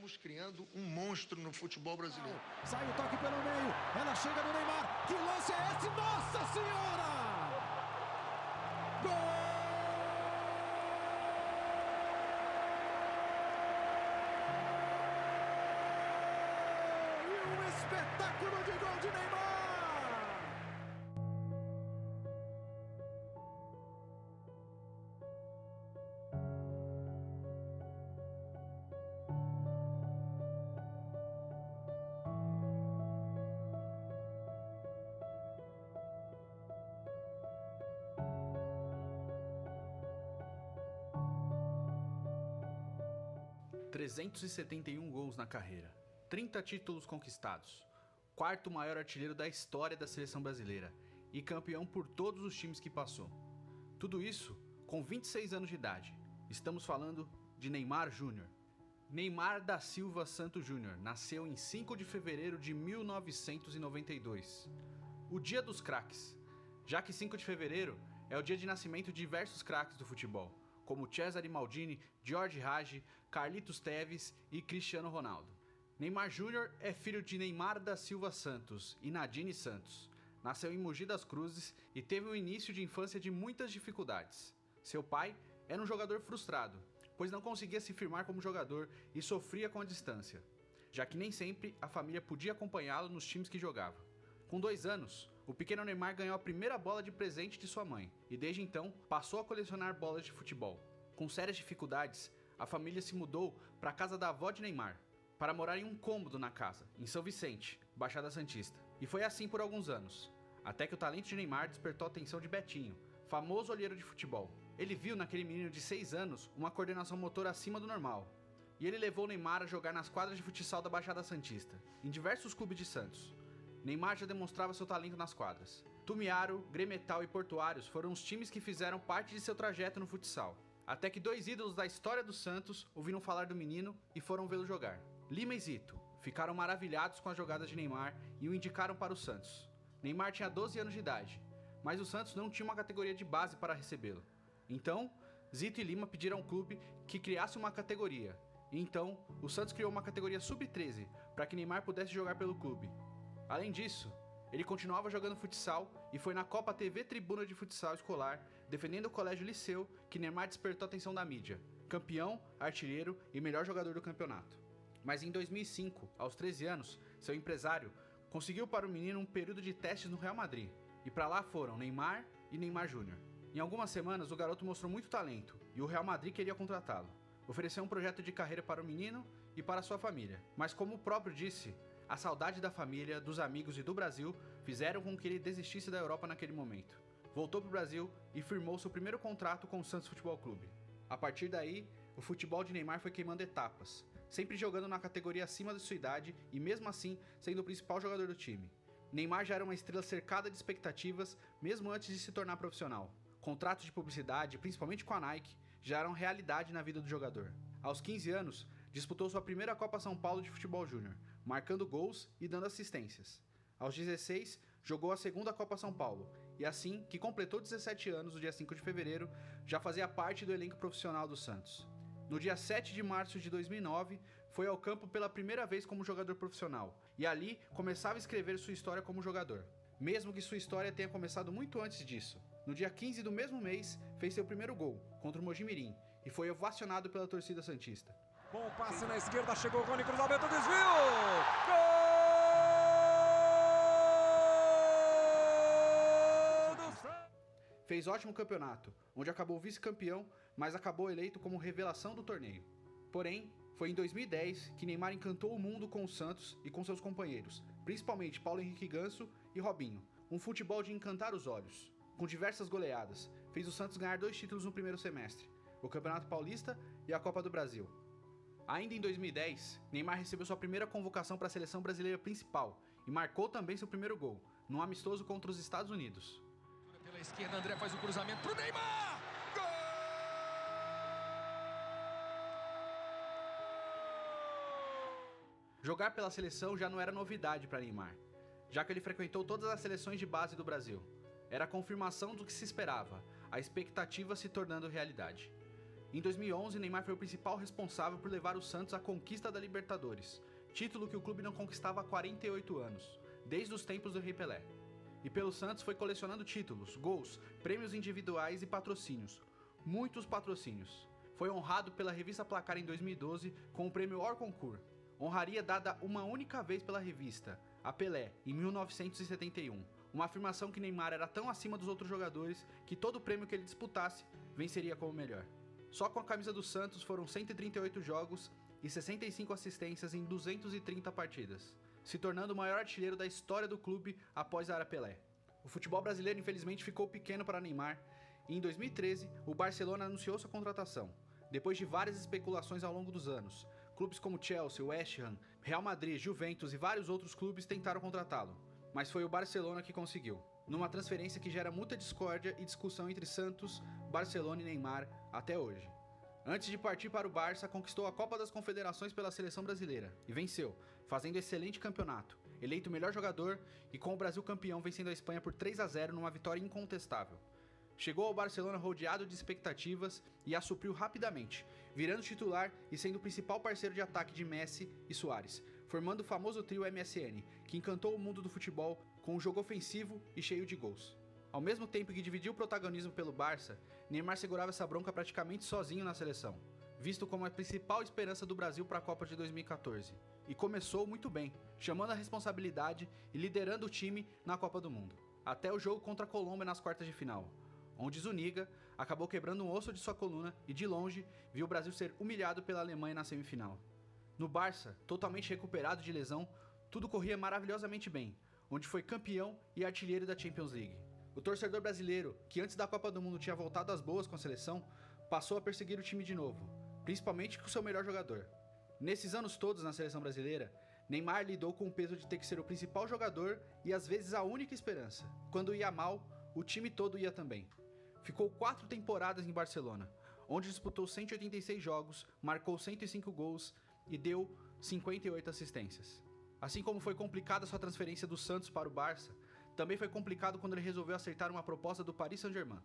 estamos criando um monstro no futebol brasileiro. Sai o toque pelo meio, ela chega no Neymar. Que lance é esse? Nossa Senhora! Gol! E um espetáculo de gol de Neymar! ...371 gols na carreira, 30 títulos conquistados, quarto maior artilheiro da história da seleção brasileira e campeão por todos os times que passou. Tudo isso com 26 anos de idade. Estamos falando de Neymar Júnior. Neymar da Silva Santos Júnior nasceu em 5 de fevereiro de 1992, o dia dos craques, já que 5 de fevereiro é o dia de nascimento de diversos craques do futebol, como Cesare Maldini, Jorge Hagi, Carlitos Tevez e Cristiano Ronaldo. Neymar Júnior é filho de Neymar da Silva Santos e Nadine Santos. Nasceu em Mogi das Cruzes e teve um início de infância de muitas dificuldades. Seu pai era um jogador frustrado, pois não conseguia se firmar como jogador e sofria com a distância, já que nem sempre a família podia acompanhá-lo nos times que jogava. Com 2 anos, o pequeno Neymar ganhou a primeira bola de presente de sua mãe e desde então passou a colecionar bolas de futebol. Com sérias dificuldades, a família se mudou para a casa da avó de Neymar, para morar em um cômodo na casa, em São Vicente, Baixada Santista. E foi assim por alguns anos, até que o talento de Neymar despertou a atenção de Betinho, famoso olheiro de futebol. Ele viu naquele menino de 6 anos uma coordenação motora acima do normal, e ele levou Neymar a jogar nas quadras de futsal da Baixada Santista, em diversos clubes de Santos. Neymar já demonstrava seu talento nas quadras. Tumiaro, Gremetal e Portuários foram os times que fizeram parte de seu trajeto no futsal, até que 2 ídolos da história do Santos ouviram falar do menino e foram vê-lo jogar. Lima e Zito ficaram maravilhados com as jogadas de Neymar e o indicaram para o Santos. Neymar tinha 12 anos de idade, mas o Santos não tinha uma categoria de base para recebê-lo. Então, Zito e Lima pediram ao clube que criasse uma categoria, e então o Santos criou uma categoria sub-13 para que Neymar pudesse jogar pelo clube. Além disso, ele continuava jogando futsal e foi na Copa TV Tribuna de Futsal Escolar, defendendo o Colégio Liceu, que Neymar despertou a atenção da mídia, campeão, artilheiro e melhor jogador do campeonato. Mas em 2005, aos 13 anos, seu empresário conseguiu para o menino um período de testes no Real Madrid, e para lá foram Neymar e Neymar Júnior. Em algumas semanas, o garoto mostrou muito talento e o Real Madrid queria contratá-lo. Ofereceu um projeto de carreira para o menino e para sua família, mas como o próprio disse, a saudade da família, dos amigos e do Brasil fizeram com que ele desistisse da Europa naquele momento. Voltou para o Brasil e firmou seu primeiro contrato com o Santos Futebol Clube. A partir daí, o futebol de Neymar foi queimando etapas, sempre jogando na categoria acima de sua idade e mesmo assim sendo o principal jogador do time. Neymar já era uma estrela cercada de expectativas mesmo antes de se tornar profissional. Contratos de publicidade, principalmente com a Nike, já eram realidade na vida do jogador. Aos 15 anos, disputou sua primeira Copa São Paulo de Futebol Júnior, marcando gols e dando assistências. Aos 16, jogou a segunda Copa São Paulo, e assim que completou 17 anos, no dia 5 de fevereiro, já fazia parte do elenco profissional do Santos. No dia 7 de março de 2009, foi ao campo pela primeira vez como jogador profissional, e ali começava a escrever sua história como jogador. Mesmo que sua história tenha começado muito antes disso. No dia 15 do mesmo mês, fez seu primeiro gol, contra o Mojimirim, e foi ovacionado pela torcida santista. Bom passe na esquerda, chegou o Rony, cruzamento, desvio! Gol! Fez ótimo campeonato, onde acabou vice-campeão, mas acabou eleito como revelação do torneio. Porém, foi em 2010 que Neymar encantou o mundo com o Santos e com seus companheiros, principalmente Paulo Henrique Ganso e Robinho. Um futebol de encantar os olhos. Com diversas goleadas, fez o Santos ganhar 2 títulos no primeiro semestre, o Campeonato Paulista e a Copa do Brasil. Ainda em 2010, Neymar recebeu sua primeira convocação para a seleção brasileira principal e marcou também seu primeiro gol, num amistoso contra os Estados Unidos. Pela esquerda, André faz o cruzamento pro Neymar! Gol! Jogar pela seleção já não era novidade para Neymar, já que ele frequentou todas as seleções de base do Brasil. Era a confirmação do que se esperava, a expectativa se tornando realidade. Em 2011, Neymar foi o principal responsável por levar o Santos à conquista da Libertadores, título que o clube não conquistava há 48 anos, desde os tempos do Rei Pelé. E pelo Santos foi colecionando títulos, gols, prêmios individuais e patrocínios. Muitos patrocínios. Foi honrado pela revista Placar em 2012 com o prêmio Or Concours, honraria dada uma única vez pela revista, a Pelé, em 1971. Uma afirmação que Neymar era tão acima dos outros jogadores que todo prêmio que ele disputasse venceria como melhor. Só com a camisa do Santos foram 138 jogos e 65 assistências em 230 partidas, se tornando o maior artilheiro da história do clube após a era Pelé. O futebol brasileiro infelizmente ficou pequeno para Neymar e em 2013 o Barcelona anunciou sua contratação, depois de várias especulações ao longo dos anos. Clubes como Chelsea, West Ham, Real Madrid, Juventus e vários outros clubes tentaram contratá-lo, mas foi o Barcelona que conseguiu, numa transferência que gera muita discórdia e discussão entre Santos, Barcelona e Neymar até hoje. Antes de partir para o Barça, conquistou a Copa das Confederações pela seleção brasileira e venceu, fazendo excelente campeonato, eleito o melhor jogador e com o Brasil campeão vencendo a Espanha por 3-0 numa vitória incontestável. Chegou ao Barcelona rodeado de expectativas e a supriu rapidamente, virando titular e sendo o principal parceiro de ataque de Messi e Suárez, formando o famoso trio MSN, que encantou o mundo do futebol com um jogo ofensivo e cheio de gols. Ao mesmo tempo que dividiu o protagonismo pelo Barça, Neymar segurava essa bronca praticamente sozinho na seleção, visto como a principal esperança do Brasil para a Copa de 2014. E começou muito bem, chamando a responsabilidade e liderando o time na Copa do Mundo, até o jogo contra a Colômbia nas quartas de final, onde Zuniga acabou quebrando um osso de sua coluna e de longe viu o Brasil ser humilhado pela Alemanha na semifinal. No Barça, totalmente recuperado de lesão, tudo corria maravilhosamente bem, onde foi campeão e artilheiro da Champions League. O torcedor brasileiro, que antes da Copa do Mundo tinha voltado às boas com a seleção, passou a perseguir o time de novo, principalmente com seu melhor jogador. Nesses anos todos na seleção brasileira, Neymar lidou com o peso de ter que ser o principal jogador e às vezes a única esperança. Quando ia mal, o time todo ia também. Ficou 4 temporadas em Barcelona, onde disputou 186 jogos, marcou 105 gols e deu 58 assistências. Assim como foi complicada sua transferência do Santos para o Barça, também foi complicado quando ele resolveu aceitar uma proposta do Paris Saint-Germain.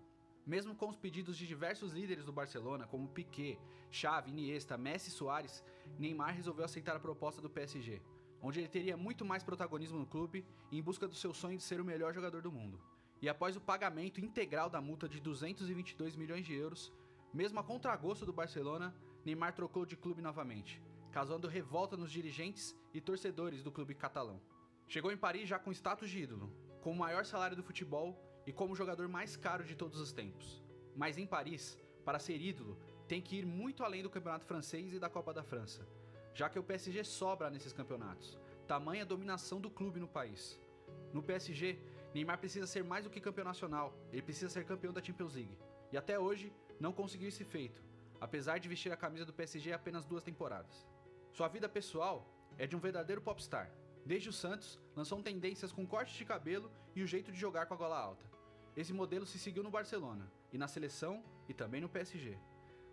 Mesmo com os pedidos de diversos líderes do Barcelona, como Piqué, Xavi, Iniesta, Messi e Suárez, Neymar resolveu aceitar a proposta do PSG, onde ele teria muito mais protagonismo no clube em busca do seu sonho de ser o melhor jogador do mundo. E após o pagamento integral da multa de 222 milhões de euros, mesmo a contragosto do Barcelona, Neymar trocou de clube novamente, causando revolta nos dirigentes e torcedores do clube catalão. Chegou em Paris já com status de ídolo, com o maior salário do futebol e como o jogador mais caro de todos os tempos. Mas em Paris, para ser ídolo, tem que ir muito além do campeonato francês e da Copa da França, já que o PSG sobra nesses campeonatos, tamanha dominação do clube no país. No PSG, Neymar precisa ser mais do que campeão nacional, ele precisa ser campeão da Champions League. E até hoje, não conseguiu esse feito, apesar de vestir a camisa do PSG apenas 2 temporadas. Sua vida pessoal é de um verdadeiro popstar. Desde o Santos, lançou tendências com corte de cabelo e o jeito de jogar com a gola alta. Esse modelo se seguiu no Barcelona, e na seleção, e também no PSG.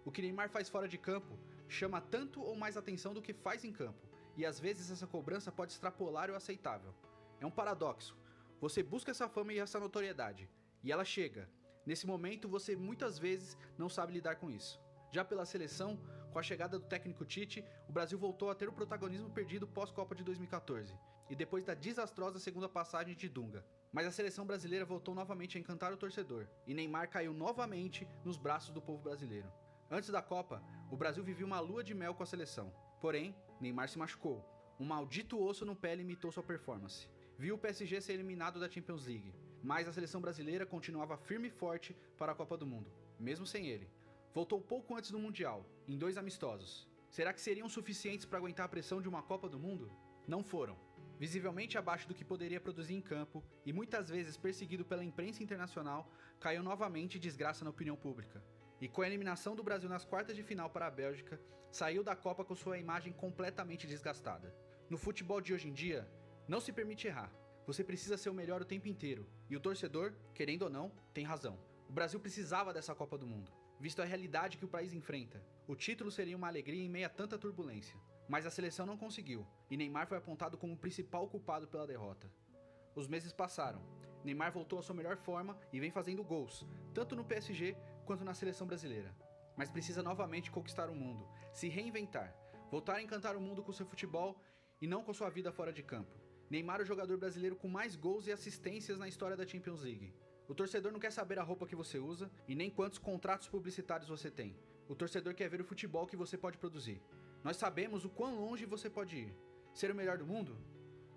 O que Neymar faz fora de campo chama tanto ou mais atenção do que faz em campo, e às vezes essa cobrança pode extrapolar o aceitável. É um paradoxo. Você busca essa fama e essa notoriedade, e ela chega. Nesse momento, você muitas vezes não sabe lidar com isso. Já pela seleção, com a chegada do técnico Tite, o Brasil voltou a ter o protagonismo perdido pós-Copa de 2014, e depois da desastrosa segunda passagem de Dunga. Mas a seleção brasileira voltou novamente a encantar o torcedor, e Neymar caiu novamente nos braços do povo brasileiro. Antes da Copa, o Brasil vivia uma lua de mel com a seleção. Porém, Neymar se machucou. Um maldito osso no pé limitou sua performance. Viu o PSG ser eliminado da Champions League, mas a seleção brasileira continuava firme e forte para a Copa do Mundo, mesmo sem ele. Voltou pouco antes do Mundial, em 2 amistosos. Será que seriam suficientes para aguentar a pressão de uma Copa do Mundo? Não foram. Visivelmente abaixo do que poderia produzir em campo, e muitas vezes perseguido pela imprensa internacional, caiu novamente desgraça na opinião pública. E com a eliminação do Brasil nas quartas de final para a Bélgica, saiu da Copa com sua imagem completamente desgastada. No futebol de hoje em dia, não se permite errar. Você precisa ser o melhor o tempo inteiro, e o torcedor, querendo ou não, tem razão. O Brasil precisava dessa Copa do Mundo, visto a realidade que o país enfrenta. O título seria uma alegria em meio a tanta turbulência. Mas a seleção não conseguiu, e Neymar foi apontado como o principal culpado pela derrota. Os meses passaram, Neymar voltou à sua melhor forma e vem fazendo gols, tanto no PSG quanto na seleção brasileira. mas precisa novamente conquistar o mundo, se reinventar, voltar a encantar o mundo com seu futebol e não com sua vida fora de campo. Neymar é o jogador brasileiro com mais gols e assistências na história da Champions League. O torcedor não quer saber a roupa que você usa e nem quantos contratos publicitários você tem. O torcedor quer ver o futebol que você pode produzir. Nós sabemos o quão longe você pode ir. Ser o melhor do mundo?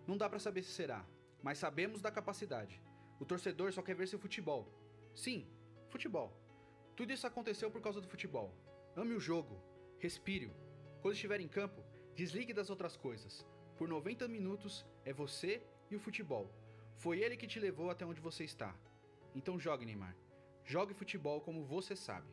Não dá pra saber se será, mas sabemos da capacidade. O torcedor só quer ver seu futebol. Sim, futebol. Tudo isso aconteceu por causa do futebol. Ame o jogo, respire-o. Quando estiver em campo, desligue das outras coisas. Por 90 minutos é você e o futebol. Foi ele que te levou até onde você está. Então jogue, Neymar. Jogue futebol como você sabe.